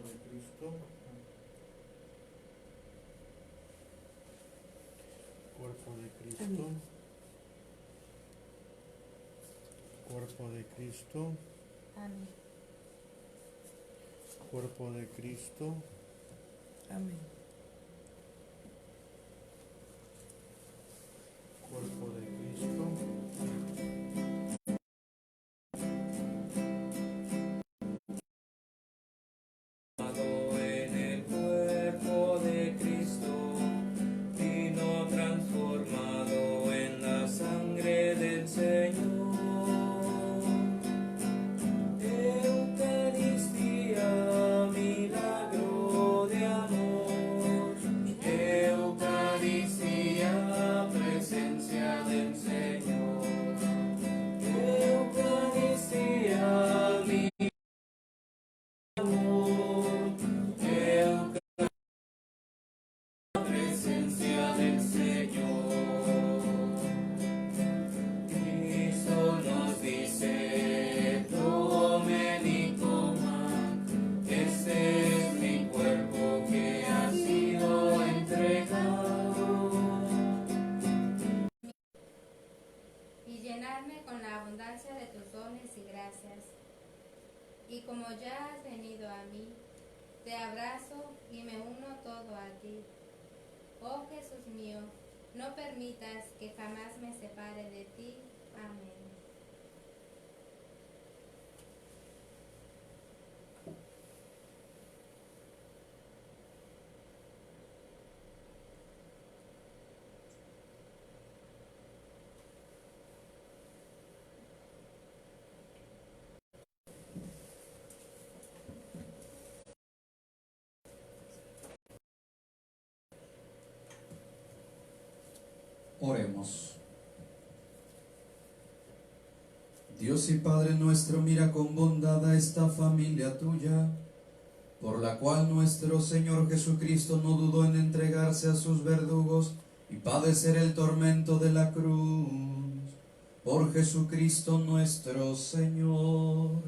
de Cristo. Cuerpo de Cristo. Cuerpo de Cristo.
Amén.
Cuerpo de Cristo.
Amén.
Cuerpo de Cristo.
En el cuerpo de Cristo, vino transformado en la sangre del Señor. Eucaristía, milagro de amor. Eucaristía, presencia del Señor. Eucaristía, mi amor. Presencia del Señor. Cristo nos dice: tomen y coman, este es mi cuerpo que ha sido entregado.
Y llenarme con la abundancia de tus dones y gracias. Y como ya has venido a mí, te abrazo y me uno todo a ti. Oh Jesús mío, no permitas que jamás me separe de ti. Amén.
Oremos. Dios y Padre nuestro, mira con bondad a esta familia tuya, por la cual nuestro Señor Jesucristo no dudó en entregarse a sus verdugos y padecer el tormento de la cruz. Por Jesucristo nuestro Señor.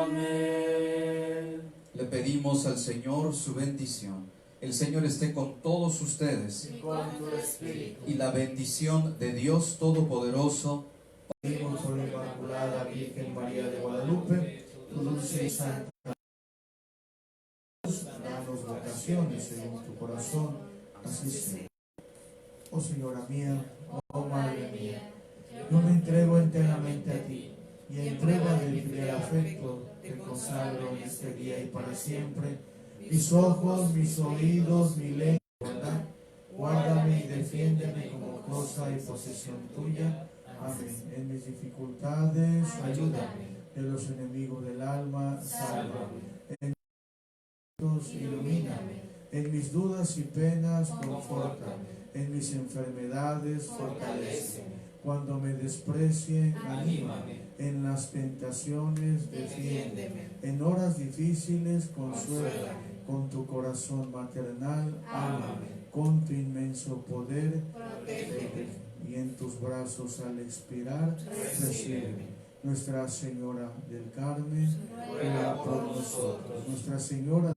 Amén.
Le pedimos al Señor su bendición. El Señor esté con todos ustedes.
Y con tu espíritu.
Y la bendición de Dios Todopoderoso,
Pedimos por la Inmaculada Virgen María de Guadalupe, tu dulce y santa. Danos vocaciones según tu corazón, así sea. Oh Señora mía, oh Madre mía, yo me entrego enteramente a ti, y en prueba del fiel afecto te consagro en este día y para siempre mis ojos, mis oídos, mi lengua, ¿verdad? Guárdame y defiéndeme como cosa y posesión tuya. Amén. En mis dificultades, ayúdame. De los enemigos del alma, sálvame. En mis ilumíname. En mis dudas y penas, confórtame. En mis enfermedades, fortaléceme. Cuando me desprecien, anímame. En las tentaciones, defiéndeme. En horas difíciles, consuélame. Con tu corazón maternal, ámame. Con tu inmenso poder, protégeme. Y en tus brazos al expirar, recíbeme. Nuestra Señora del Carmen, ruega por nosotros. Nuestra Señora